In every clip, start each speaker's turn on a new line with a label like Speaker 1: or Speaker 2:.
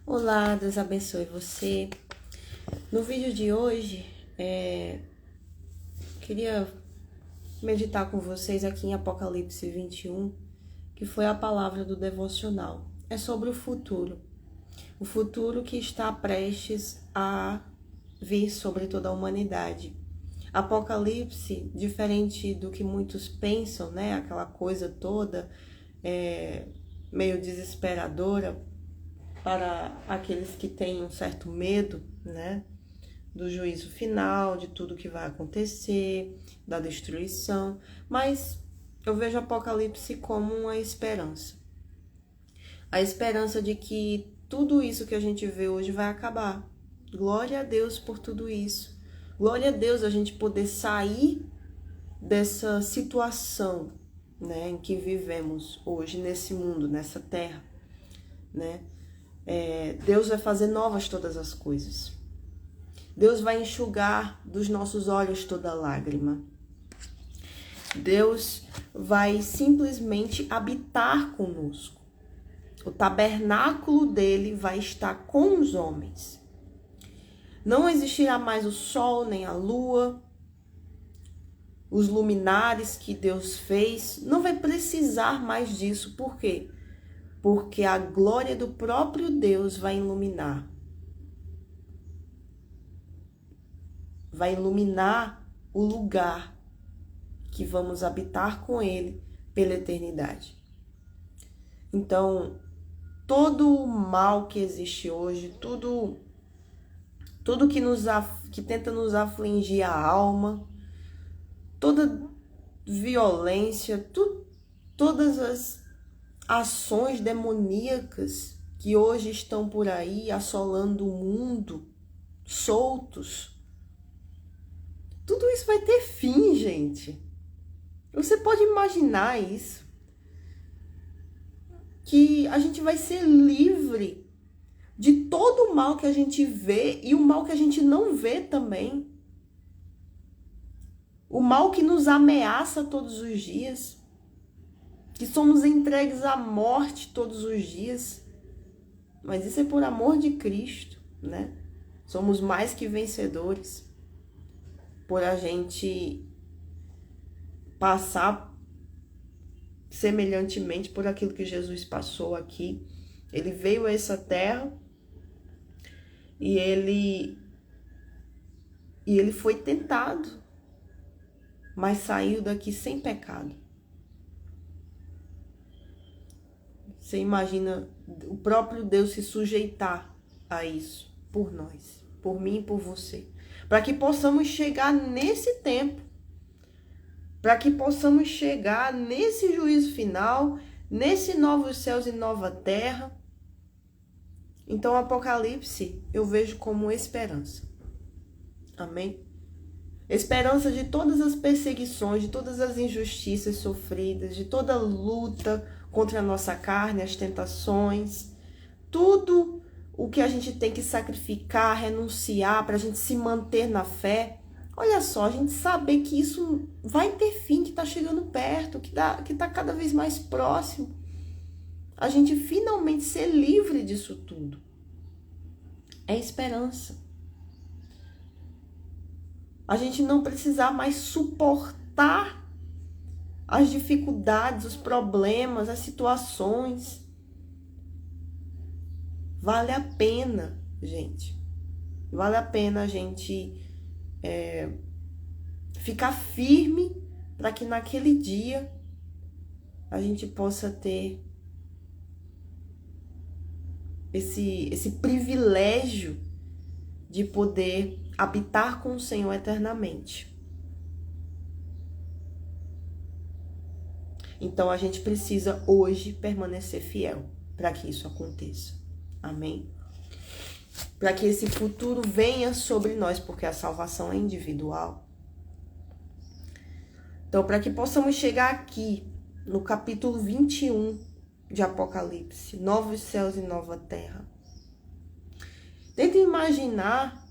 Speaker 1: Olá, Deus abençoe você. No vídeo de hoje, queria meditar com vocês aqui em Apocalipse 21, que foi a palavra do devocional. É sobre o futuro que está prestes a vir sobre toda a humanidade. Apocalipse, diferente do que muitos pensam, né? Aquela coisa toda meio desesperadora para aqueles que têm um certo medo, né? Do juízo final, de tudo que vai acontecer, da destruição, mas eu vejo Apocalipse como uma esperança. A esperança de que tudo isso que a gente vê hoje vai acabar. Glória a Deus por tudo isso. Glória a Deus a gente poder sair dessa situação, né, em que vivemos hoje nesse mundo, nessa terra, né? Deus vai fazer novas todas as coisas. Deus vai enxugar dos nossos olhos toda lágrima. Deus vai simplesmente habitar conosco. O tabernáculo dele vai estar com os homens. Não existirá mais o sol nem a lua. Os luminares que Deus fez, não vai precisar mais disso. Por quê? Porque a glória do próprio Deus vai iluminar. Vai iluminar o lugar que vamos habitar com Ele pela eternidade. Então, todo o mal que existe hoje, tudo que tenta nos afligir a alma, toda violência, todas as ações demoníacas que hoje estão por aí assolando o mundo, soltos, tudo isso vai ter fim, gente. Você pode imaginar isso? Que a gente vai ser livre de todo o mal que a gente vê e o mal que a gente não vê também. O mal que nos ameaça todos os dias. Que somos entregues à morte todos os dias. Mas isso é por amor de Cristo, né? Somos mais que vencedores. Por a gente passar semelhantemente por aquilo que Jesus passou aqui. Ele veio a essa terra e ele foi tentado, mas saiu daqui sem pecado. Você imagina o próprio Deus se sujeitar a isso por nós, por mim e por você, para que possamos chegar nesse tempo, para que possamos chegar nesse juízo final, nesse novos céus e nova terra. Então, o Apocalipse eu vejo como esperança. Amém? Esperança de todas as perseguições, de todas as injustiças sofridas, de toda luta contra a nossa carne, as tentações, tudo o que a gente tem que sacrificar, renunciar para a gente se manter na fé. Olha só, a gente saber que isso vai ter fim, que está chegando perto, que tá cada vez mais próximo. A gente finalmente ser livre disso tudo. É esperança. A gente não precisar mais suportar as dificuldades, os problemas, as situações. Vale a pena, gente. Vale a pena a gente ficar firme para que naquele dia a gente possa ter esse privilégio de poder habitar com o Senhor eternamente. Então a gente precisa hoje permanecer fiel para que isso aconteça. Amém? Para que esse futuro venha sobre nós, porque a salvação é individual. Então, para que possamos chegar aqui no capítulo 21 de Apocalipse, novos céus e nova terra. Tenta imaginar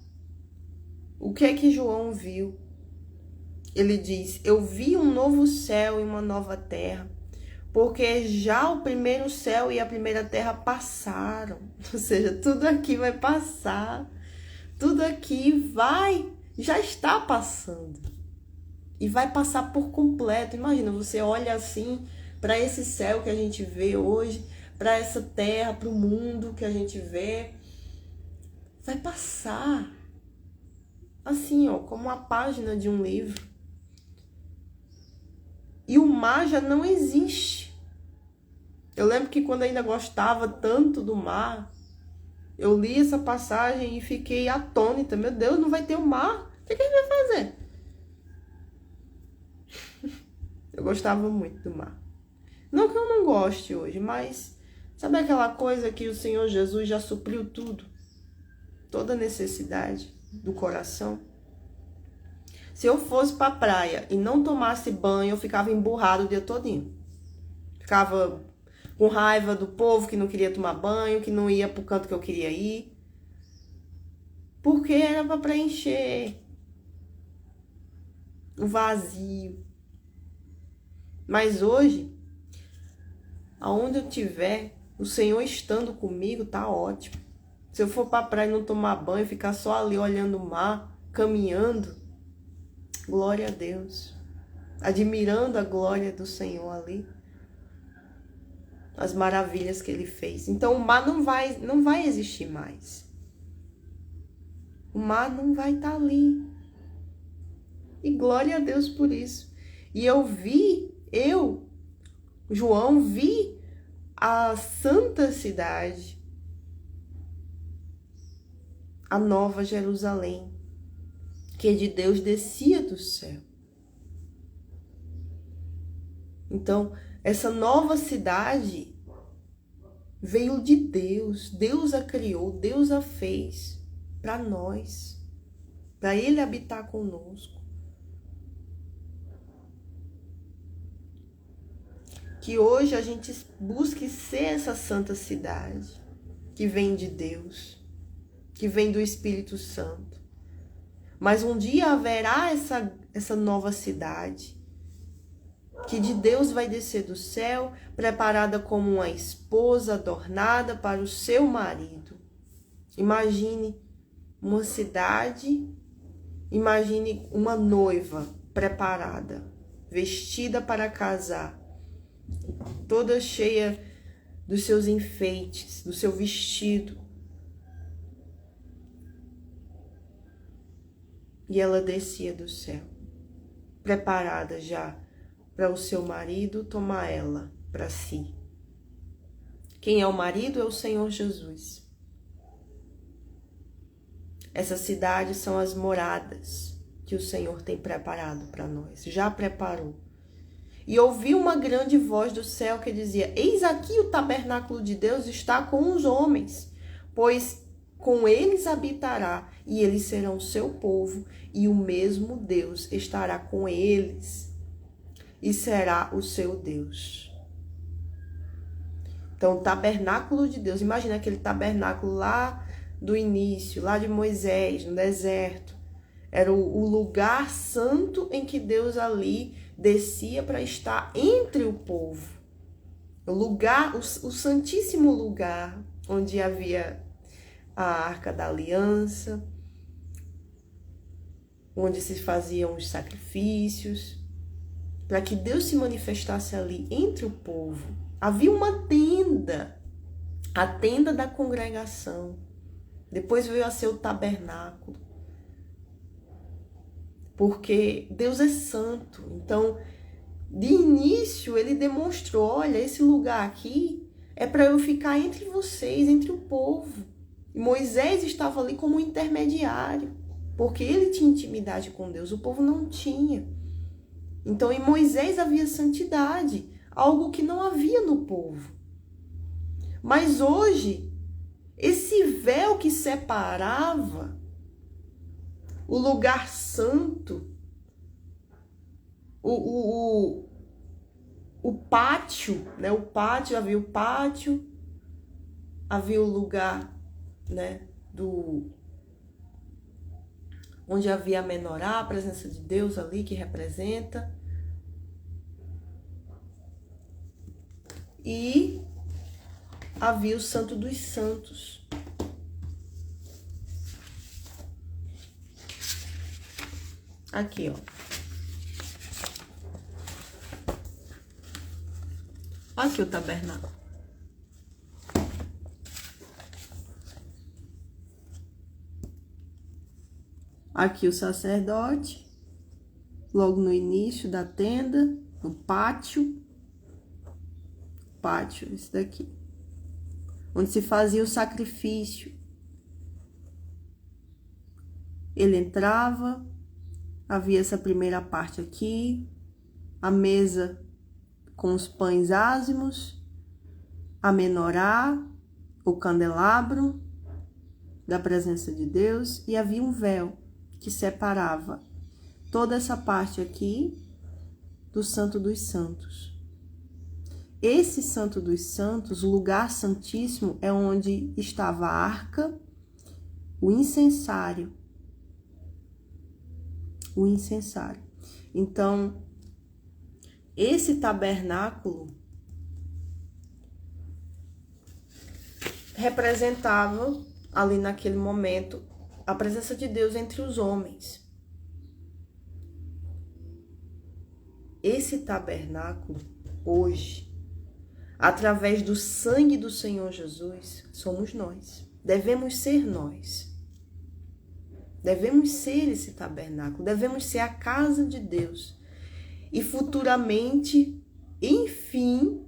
Speaker 1: o que é que João viu. Ele diz: eu vi um novo céu e uma nova terra, porque já o primeiro céu e a primeira terra passaram. Ou seja, tudo aqui vai passar. Tudo aqui já está passando. E vai passar por completo. Imagina, você olha assim para esse céu que a gente vê hoje, para essa terra, para o mundo que a gente vê. Vai passar. Assim, ó, como uma página de um livro. E o mar já não existe. Eu lembro que quando ainda gostava tanto do mar, eu li essa passagem e fiquei atônita. Meu Deus, não vai ter o mar? O que a gente vai fazer? Eu gostava muito do mar. Não que eu não goste hoje, mas sabe aquela coisa que o Senhor Jesus já supriu tudo? Toda necessidade do coração? Se eu fosse pra praia e não tomasse banho, eu ficava emburrado o dia todinho. Ficava com raiva do povo que não queria tomar banho, que não ia pro canto que eu queria ir. Porque era para preencher o vazio. Mas hoje, aonde eu estiver, o Senhor estando comigo, tá ótimo. Se eu for pra praia e não tomar banho, ficar só ali olhando o mar, caminhando, glória a Deus. Admirando a glória do Senhor ali. As maravilhas que Ele fez. Então o mar não vai existir mais. O mar não vai estar ali. E glória a Deus por isso. E João, vi a santa cidade, a nova Jerusalém, que de Deus descia do céu. Então, essa nova cidade veio de Deus. Deus a criou, Deus a fez para nós, para Ele habitar conosco. Que hoje a gente busque ser essa santa cidade que vem de Deus, que vem do Espírito Santo. Mas um dia haverá essa nova cidade, que de Deus vai descer do céu, preparada como uma esposa adornada para o seu marido. Imagine uma cidade, imagine uma noiva preparada, vestida para casar, toda cheia dos seus enfeites, do seu vestido. E ela descia do céu, preparada já para o seu marido tomar ela para si. Quem é o marido é o Senhor Jesus. Essas cidades são as moradas que o Senhor tem preparado para nós, já preparou. E ouvi uma grande voz do céu que dizia: eis aqui o tabernáculo de Deus está com os homens, pois com eles habitará, e eles serão seu povo, e o mesmo Deus estará com eles, e será o seu Deus. Então, o tabernáculo de Deus, imagina aquele tabernáculo lá do início, lá de Moisés, no deserto. Era o lugar santo em que Deus ali descia para estar entre o povo. O lugar, o santíssimo lugar onde havia a Arca da Aliança, onde se faziam os sacrifícios, para que Deus se manifestasse ali entre o povo. Havia uma tenda, a tenda da congregação. Depois veio a ser o tabernáculo. Porque Deus é santo. Então, de início, ele demonstrou: olha, esse lugar aqui é para eu ficar entre vocês, entre o povo. E Moisés estava ali como intermediário, porque ele tinha intimidade com Deus, o povo não tinha. Então, em Moisés havia santidade, algo que não havia no povo. Mas hoje, esse véu que separava o lugar santo, o pátio, né? O pátio, havia o pátio, havia o lugar, né? Onde havia a menorá, a presença de Deus ali que representa. e havia o Santo dos Santos. Aqui, ó. Aqui o tabernáculo. Aqui o sacerdote, logo no início da tenda, no pátio. Pátio, esse daqui. Onde se fazia o sacrifício. Ele entrava, havia essa primeira parte aqui, a mesa com os pães ázimos, a menorá, o candelabro da presença de Deus, e havia um véu que separava toda essa parte aqui do Santo dos Santos. Esse Santo dos Santos, o lugar santíssimo, é onde estava a arca, o incensário. O incensário. Então, esse tabernáculo representava, ali naquele momento, a presença de Deus entre os homens. Esse tabernáculo, hoje, através do sangue do Senhor Jesus, somos nós. Devemos ser nós. Devemos ser esse tabernáculo. Devemos ser a casa de Deus. E futuramente, enfim,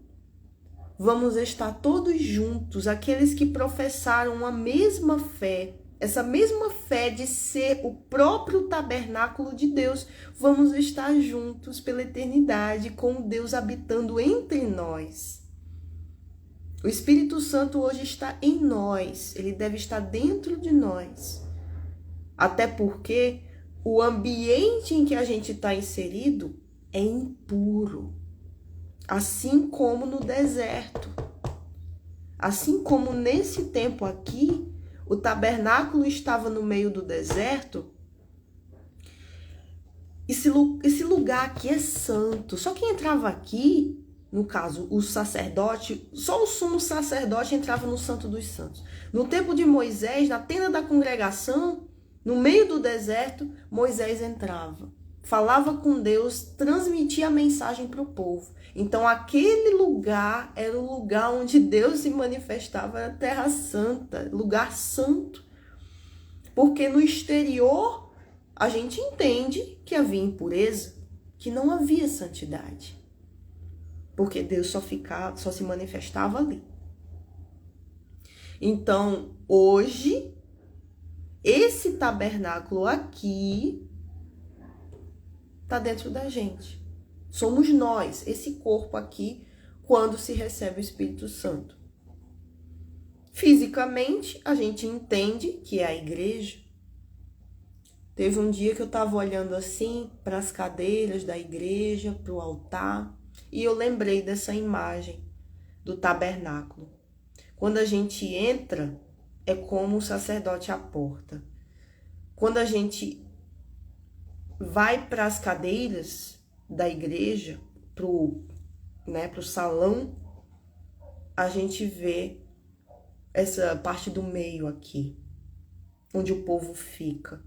Speaker 1: vamos estar todos juntos, aqueles que professaram a mesma fé, essa mesma fé de ser o próprio tabernáculo de Deus, vamos estar juntos pela eternidade, com Deus habitando entre nós. O Espírito Santo hoje está em nós, ele deve estar dentro de nós. Até porque o ambiente em que a gente está inserido é impuro. Assim como no deserto. Assim como nesse tempo aqui, o tabernáculo estava no meio do deserto. Esse lugar aqui é santo. Só quem entrava aqui, no caso, o sacerdote, só o sumo sacerdote entrava no Santo dos Santos. No tempo de Moisés, na tenda da congregação, no meio do deserto, Moisés entrava. Falava com Deus, transmitia a mensagem para o povo. Então, aquele lugar era o lugar onde Deus se manifestava, era a terra santa, lugar santo. Porque no exterior, a gente entende que havia impureza, que não havia santidade. Porque Deus só se manifestava ali. Então, hoje, esse tabernáculo aqui está dentro da gente. Somos nós, esse corpo aqui, quando se recebe o Espírito Santo. Fisicamente, a gente entende que é a igreja. Teve um dia que eu estava olhando assim para as cadeiras da igreja, para o altar, e eu lembrei dessa imagem do tabernáculo. Quando a gente entra, é como o sacerdote à porta. Quando a gente vai para as cadeiras da igreja, pro salão, a gente vê essa parte do meio aqui, onde o povo fica.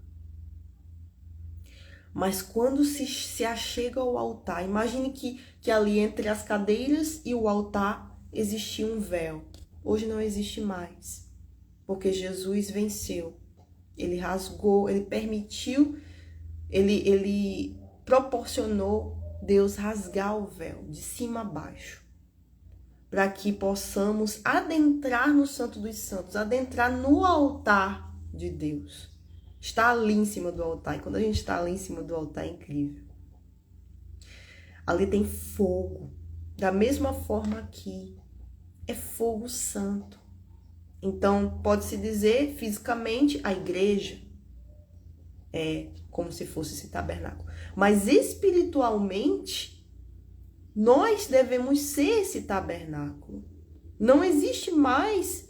Speaker 1: Mas quando se achega ao altar, imagine que ali entre as cadeiras e o altar existia um véu. Hoje não existe mais, porque Jesus venceu. Ele rasgou, ele permitiu, ele proporcionou Deus rasgar o véu de cima a baixo, para que possamos adentrar no Santo dos Santos, adentrar no altar de Deus. Está ali em cima do altar, e quando a gente está ali em cima do altar é incrível. Ali tem fogo, da mesma forma aqui, é fogo santo. Então, pode-se dizer, fisicamente, a igreja é como se fosse esse tabernáculo. Mas espiritualmente, nós devemos ser esse tabernáculo. Não existe mais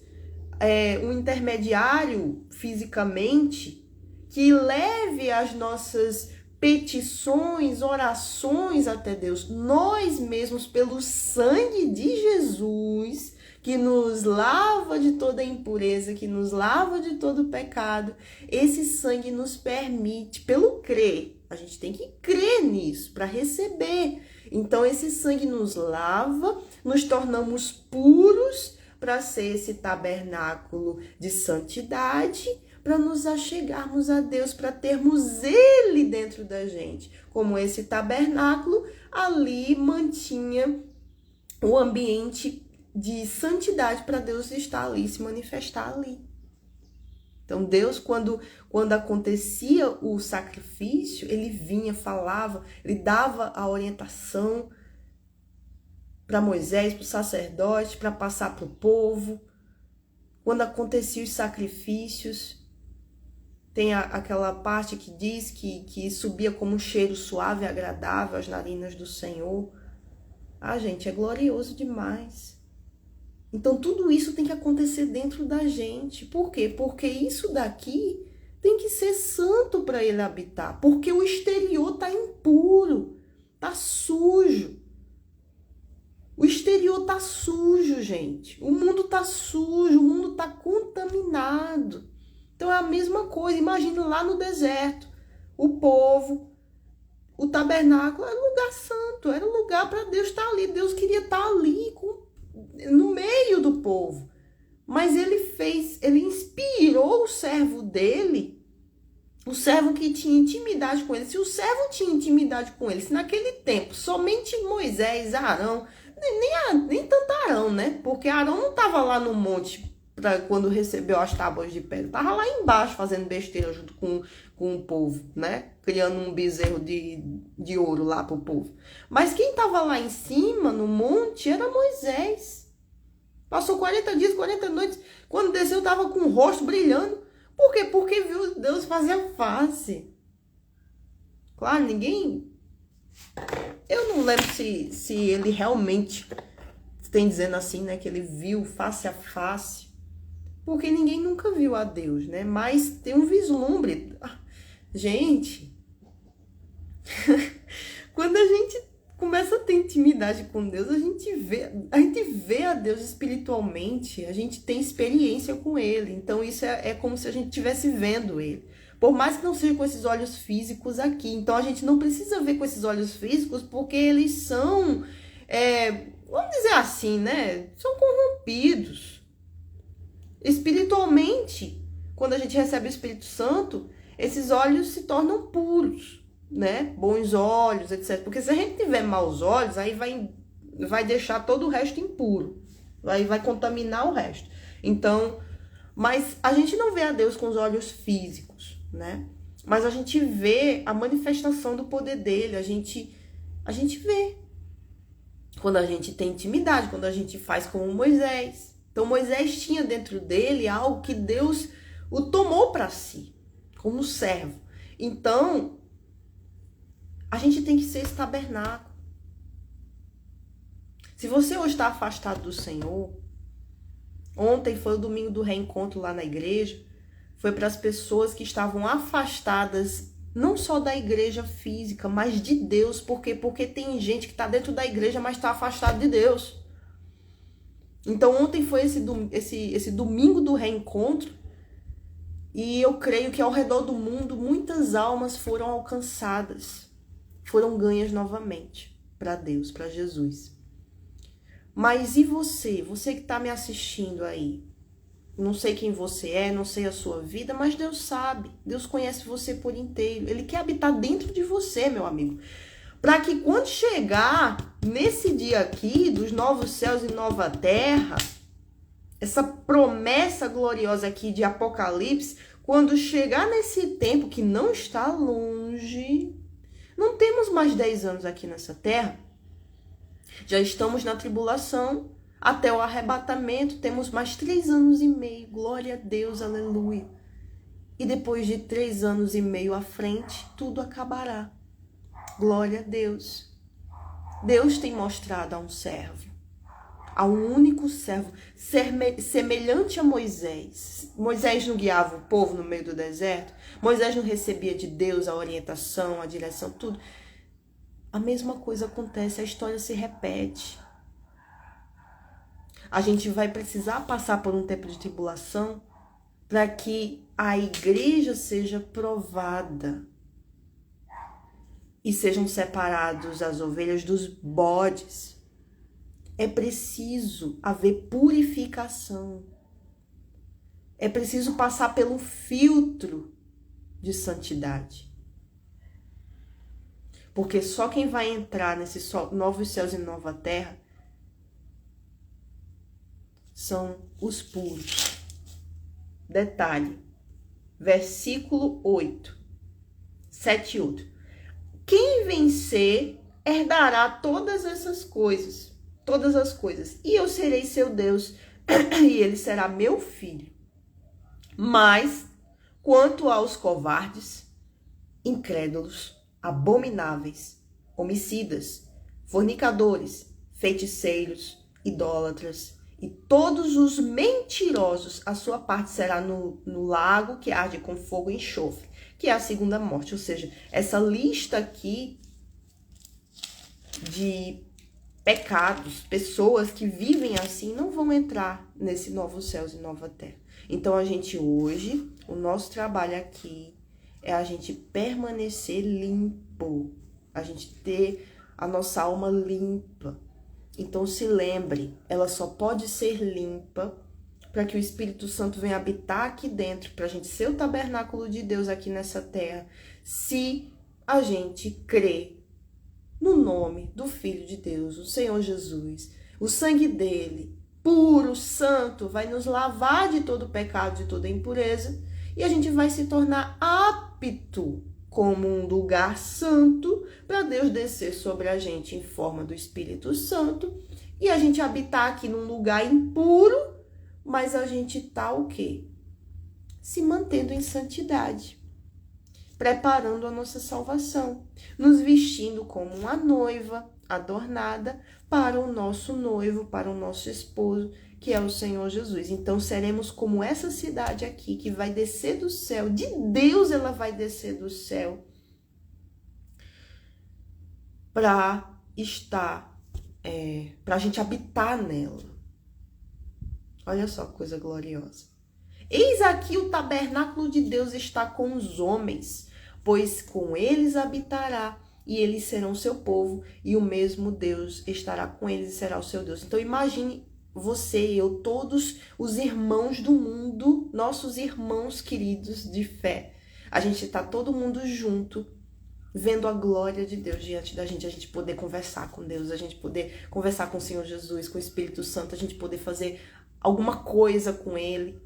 Speaker 1: um intermediário fisicamente que leve as nossas petições, orações até Deus. Nós mesmos, pelo sangue de Jesus, que nos lava de toda impureza, que nos lava de todo pecado, esse sangue nos permite, pelo crer, a gente tem que crer nisso para receber. Então esse sangue nos lava, nos tornamos puros para ser esse tabernáculo de santidade, para nos achegarmos a Deus, para termos Ele dentro da gente. Como esse tabernáculo ali mantinha o ambiente de santidade para Deus estar ali, se manifestar ali. Então Deus, quando acontecia o sacrifício, ele vinha, falava, ele dava a orientação para Moisés, para o sacerdote, para passar para o povo. Quando acontecia os sacrifícios, tem aquela parte que diz que subia como um cheiro suave e agradável às narinas do Senhor. Ah, gente, é glorioso demais. Então, tudo isso tem que acontecer dentro da gente. Por quê? Porque isso daqui tem que ser santo para ele habitar. Porque o exterior está impuro, está sujo. O exterior está sujo, gente. O mundo está sujo, o mundo está contaminado. Então, é a mesma coisa. Imagina lá no deserto, o povo, o tabernáculo era um lugar santo, era um lugar para Deus estar ali. Deus queria estar ali no meio do povo. Mas ele inspirou o servo dele, o servo que tinha intimidade com ele. Se o servo tinha intimidade com ele, se naquele tempo somente Moisés, Arão, nem tanto Arão, né? Porque Arão não estava lá no monte quando recebeu as tábuas de pedra. Estava lá embaixo fazendo besteira junto com o povo, né? Criando um bezerro de ouro lá para o povo. Mas quem estava lá em cima, no monte, era Moisés. Passou 40 dias, 40 noites. Quando desceu, estava com o rosto brilhando. Por quê? Porque viu Deus fazer a face. Claro, ninguém... Eu não lembro se ele realmente tem dizendo assim, né? Que ele viu face a face. Porque ninguém nunca viu a Deus, né? Mas tem um vislumbre. Gente, quando a gente começa a ter intimidade com Deus, a gente vê a Deus espiritualmente, a gente tem experiência com Ele. Então isso é como se a gente estivesse vendo Ele. Por mais que não seja com esses olhos físicos aqui. Então a gente não precisa ver com esses olhos físicos, porque eles são, vamos dizer assim, né? São corrompidos. Espiritualmente, quando a gente recebe o Espírito Santo, esses olhos se tornam puros, né? Bons olhos, etc. Porque se a gente tiver maus olhos, aí vai deixar todo o resto impuro. Aí vai contaminar o resto. Então, mas a gente não vê a Deus com os olhos físicos, né? Mas a gente vê a manifestação do poder dele, a gente vê. Quando a gente tem intimidade, quando a gente faz como Moisés. Então Moisés tinha dentro dele algo que Deus o tomou para si, como servo. Então, a gente tem que ser esse tabernáculo. Se você hoje está afastado do Senhor, ontem foi o domingo do reencontro lá na igreja, foi para as pessoas que estavam afastadas, não só da igreja física, mas de Deus. Por quê? Porque tem gente que está dentro da igreja, mas está afastado de Deus. Então ontem foi esse domingo do reencontro, e eu creio que ao redor do mundo muitas almas foram alcançadas, foram ganhas novamente para Deus, para Jesus. Mas e você? Você que está me assistindo aí? Não sei quem você é, não sei a sua vida, mas Deus sabe. Deus conhece você por inteiro. Ele quer habitar dentro de você, meu amigo. Para que quando chegar nesse dia aqui, dos novos céus e nova terra, essa promessa gloriosa aqui de Apocalipse, quando chegar nesse tempo que não está longe, não temos mais 10 anos aqui nessa terra, já estamos na tribulação, até o arrebatamento, temos mais 3 anos e meio, glória a Deus, aleluia. E depois de 3 anos e meio à frente, tudo acabará. Glória a Deus. Deus tem mostrado a um servo a um único servo, semelhante a Moisés. Moisés não guiava o povo no meio do deserto? Moisés não recebia de Deus a orientação, a direção, tudo? A mesma coisa acontece, a história se repete. A gente vai precisar passar por um tempo de tribulação para que a igreja seja provada e sejam separados as ovelhas dos bodes. É preciso haver purificação. É preciso passar pelo filtro de santidade. Porque só quem vai entrar nesses novos céus e nova terra são os puros. Detalhe, versículo 8, 7 e 8. Quem vencer herdará todas essas coisas, todas as coisas, e eu serei seu Deus, e ele será meu filho. Mas, quanto aos covardes, incrédulos, abomináveis, homicidas, fornicadores, feiticeiros, idólatras, e todos os mentirosos, a sua parte será no lago que arde com fogo e enxofre, que é a segunda morte. Ou seja, essa lista aqui de pecados, pessoas que vivem assim, não vão entrar nesse novo céus e nova terra. Então, a gente hoje, o nosso trabalho aqui é a gente permanecer limpo, a gente ter a nossa alma limpa. Então, se lembre, ela só pode ser limpa para que o Espírito Santo venha habitar aqui dentro, para a gente ser o tabernáculo de Deus aqui nessa terra, se a gente crê no nome do Filho de Deus, o Senhor Jesus. O sangue dele, puro, santo, vai nos lavar de todo pecado, de toda impureza, e a gente vai se tornar apto como um lugar santo para Deus descer sobre a gente em forma do Espírito Santo e a gente habitar aqui num lugar impuro, mas a gente tá o quê? Se mantendo em santidade, preparando a nossa salvação, nos vestindo como uma noiva adornada para o nosso noivo, para o nosso esposo, que é o Senhor Jesus. Então, seremos como essa cidade aqui, que vai descer do céu. De Deus ela vai descer do céu para estar, para a gente habitar nela. Olha só que coisa gloriosa. Eis aqui o tabernáculo de Deus está com os homens, pois com eles habitará, e eles serão seu povo, e o mesmo Deus estará com eles e será o seu Deus. Então, imagine você, eu, todos os irmãos do mundo, nossos irmãos queridos de fé. A gente está todo mundo junto, vendo a glória de Deus diante da gente, a gente poder conversar com Deus, a gente poder conversar com o Senhor Jesus, com o Espírito Santo, a gente poder fazer alguma coisa com Ele.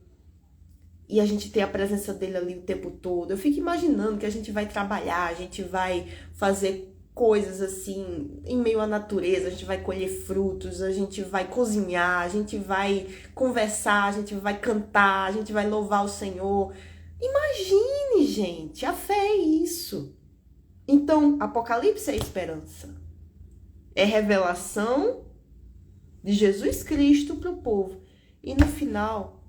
Speaker 1: E a gente ter a presença dele ali o tempo todo. Eu fico imaginando que a gente vai trabalhar, a gente vai fazer coisas assim, em meio à natureza, a gente vai colher frutos, a gente vai cozinhar, a gente vai conversar, a gente vai cantar, a gente vai louvar o Senhor. Imagine, gente, a fé é isso. Então, Apocalipse é esperança. É revelação de Jesus Cristo para o povo. E no final,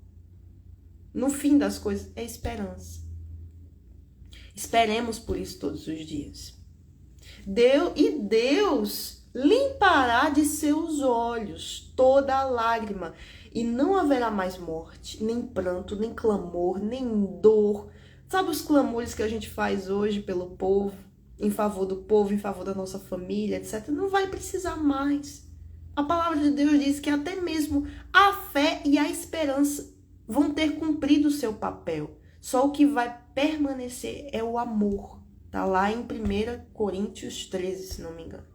Speaker 1: no fim das coisas, é esperança. Esperemos por isso todos os dias. Deus limpará de seus olhos toda a lágrima, e não haverá mais morte, nem pranto, nem clamor, nem dor. Sabe os clamores que a gente faz hoje pelo povo, em favor do povo, em favor da nossa família, etc. Não vai precisar mais. A palavra de Deus diz que até mesmo a fé e a esperança vão ter cumprido o seu papel. Só o que vai permanecer é o amor. Está lá em 1 Coríntios 13, se não me engano.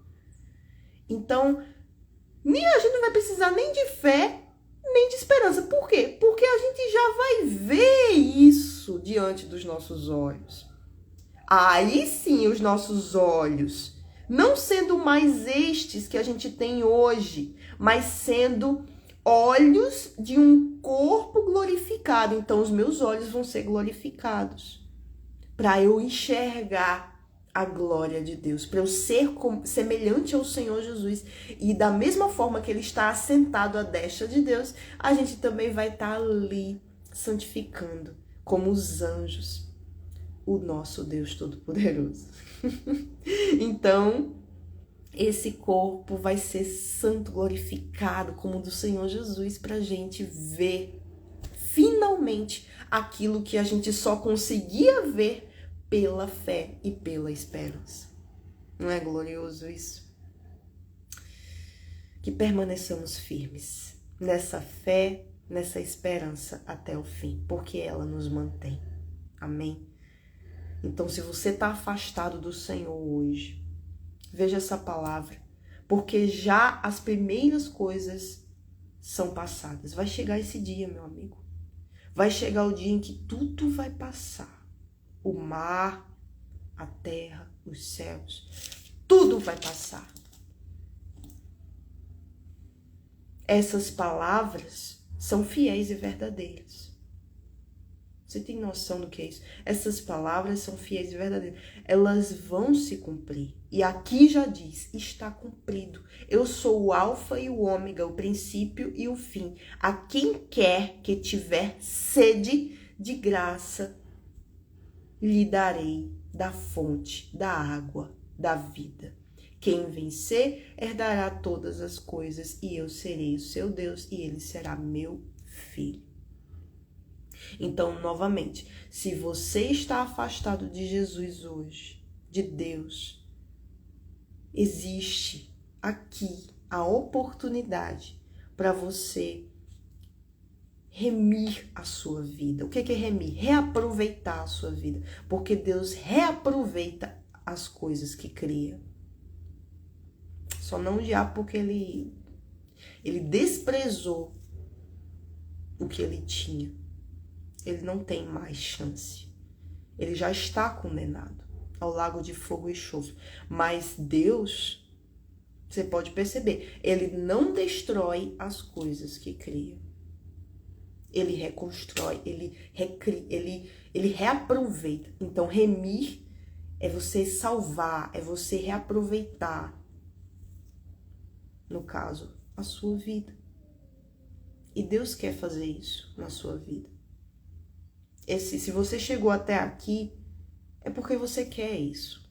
Speaker 1: Então, a gente não vai precisar nem de fé, nem de esperança. Por quê? Porque a gente já vai ver isso diante dos nossos olhos. Aí sim, os nossos olhos, não sendo mais estes que a gente tem hoje, mas sendo olhos de um corpo glorificado. Então, os meus olhos vão ser glorificados para eu enxergar a glória de Deus, para eu ser semelhante ao Senhor Jesus. E da mesma forma que ele está assentado à destra de Deus, a gente também vai estar ali santificando, como os anjos, o nosso Deus Todo-Poderoso. Então, esse corpo vai ser santo, glorificado, como o do Senhor Jesus, para a gente ver finalmente aquilo que a gente só conseguia ver pela fé e pela esperança. Não é glorioso isso? Que permaneçamos firmes nessa fé, nessa esperança até o fim, porque ela nos mantém. Amém? Então, se você está afastado do Senhor hoje, veja essa palavra, porque já as primeiras coisas são passadas. Vai chegar esse dia, meu amigo. Vai chegar o dia em que tudo vai passar. O mar, a terra, os céus, tudo vai passar. Essas palavras são fiéis e verdadeiras. Você tem noção do que é isso? Essas palavras são fiéis e verdadeiras. Elas vão se cumprir. E aqui já diz, está cumprido. Eu sou o alfa e o ômega, o princípio e o fim. A quem quer que tiver sede de graça, lhe darei da fonte da água da vida. Quem vencer herdará todas as coisas, e eu serei o seu Deus, e ele será meu filho. Então, novamente, se você está afastado de Jesus hoje, de Deus, existe aqui a oportunidade para você remir a sua vida. O que é remir? Reaproveitar a sua vida. Porque Deus reaproveita as coisas que cria. Só não o diabo, porque ele desprezou o que ele tinha. Ele não tem mais chance. Ele já está condenado ao lago de fogo e enxofre. Mas Deus, você pode perceber, ele não destrói as coisas que cria. Ele reconstrói, ele recria, ele reaproveita. Então, remir é você salvar, é você reaproveitar, no caso, a sua vida. E Deus quer fazer isso na sua vida. Se você chegou até aqui, é porque você quer isso.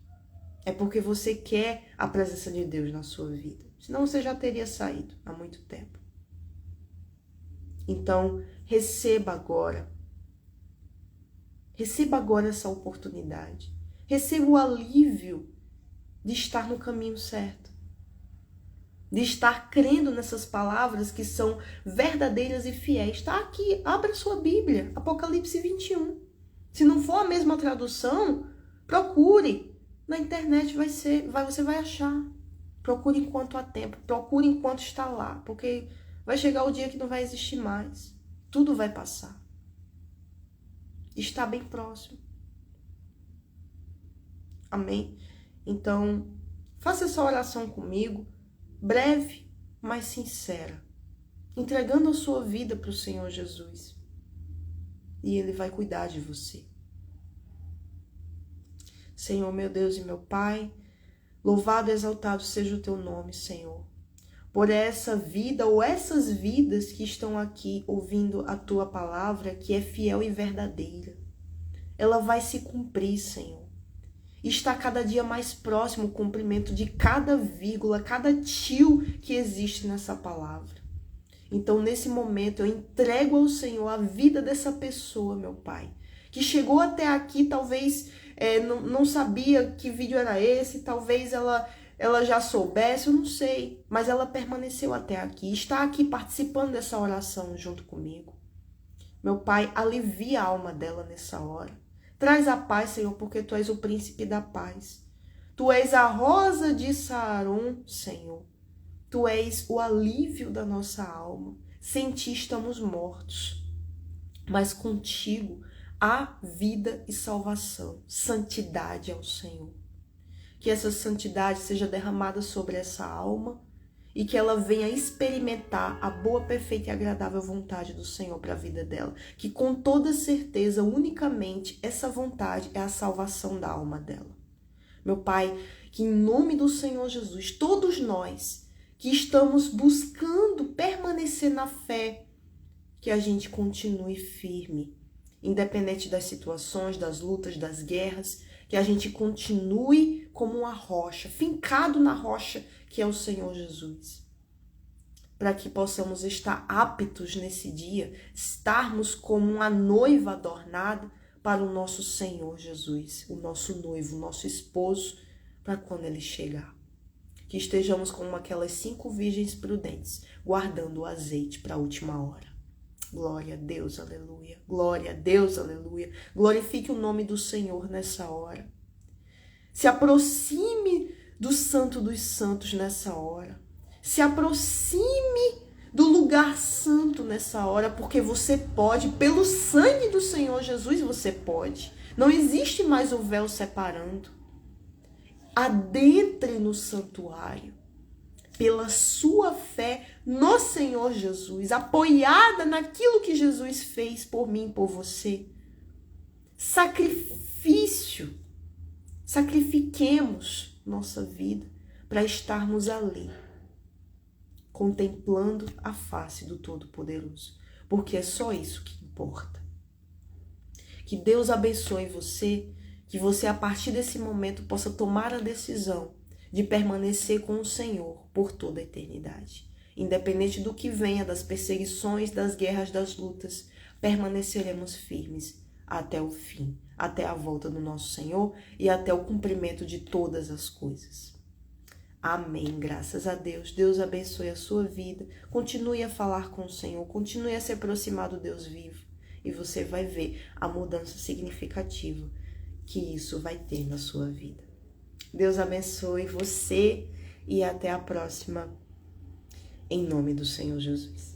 Speaker 1: É porque você quer a presença de Deus na sua vida. Senão você já teria saído há muito tempo. Então, receba agora essa oportunidade. Receba o alívio de estar no caminho certo. De estar crendo nessas palavras que são verdadeiras e fiéis. Está aqui, abra sua Bíblia, Apocalipse 21. Se não for a mesma tradução, procure. Na internet você vai achar. Procure enquanto há tempo, procure enquanto está lá, porque vai chegar o dia que não vai existir mais. Tudo vai passar. Está bem próximo. Amém? Então, faça essa oração comigo, breve, mas sincera, entregando a sua vida para o Senhor Jesus. E Ele vai cuidar de você. Senhor, meu Deus e meu Pai, louvado e exaltado seja o Teu nome, Senhor, por essa vida ou essas vidas que estão aqui ouvindo a Tua palavra, que é fiel e verdadeira. Ela vai se cumprir, Senhor. Está cada dia mais próximo o cumprimento de cada vírgula, cada tio que existe nessa palavra. Então, nesse momento, eu entrego ao Senhor a vida dessa pessoa, meu Pai, que chegou até aqui, talvez não sabia que vídeo era esse, talvez ela já soubesse, eu não sei, mas ela permaneceu até aqui, está aqui participando dessa oração junto comigo. Meu Pai, alivia a alma dela nessa hora. Traz a paz, Senhor, porque Tu és o príncipe da paz. Tu és a rosa de Saron, Senhor. Tu és o alívio da nossa alma. Sem Ti estamos mortos, mas contigo há vida e salvação. Santidade ao Senhor. Que essa santidade seja derramada sobre essa alma e que ela venha experimentar a boa, perfeita e agradável vontade do Senhor para a vida dela. Que com toda certeza, unicamente, essa vontade é a salvação da alma dela. Meu Pai, que em nome do Senhor Jesus, todos nós que estamos buscando permanecer na fé, que a gente continue firme, independente das situações, das lutas, das guerras, que a gente continue como uma rocha, fincado na rocha que é o Senhor Jesus. Para que possamos estar aptos nesse dia, estarmos como uma noiva adornada para o nosso Senhor Jesus, o nosso noivo, o nosso esposo, para quando ele chegar. Que estejamos como aquelas 5 virgens prudentes, guardando o azeite para a última hora. Glória a Deus, aleluia. Glória a Deus, aleluia. Glorifique o nome do Senhor nessa hora. Se aproxime do Santo dos Santos nessa hora. Se aproxime do lugar santo nessa hora, porque você pode, pelo sangue do Senhor Jesus, você pode. Não existe mais o véu separando. Adentre no santuário, pela sua fé no Senhor Jesus, apoiada naquilo que Jesus fez por mim e por você. Sacrifiquemos nossa vida para estarmos ali, contemplando a face do Todo-Poderoso, porque é só isso que importa. Que Deus abençoe você, que você a partir desse momento possa tomar a decisão de permanecer com o Senhor por toda a eternidade. Independente do que venha, das perseguições, das guerras, das lutas, permaneceremos firmes até o fim, até a volta do nosso Senhor e até o cumprimento de todas as coisas. Amém, graças a Deus. Deus abençoe a sua vida. Continue a falar com o Senhor, continue a se aproximar do Deus vivo e você vai ver a mudança significativa que isso vai ter na sua vida. Deus abençoe você e até a próxima, em nome do Senhor Jesus.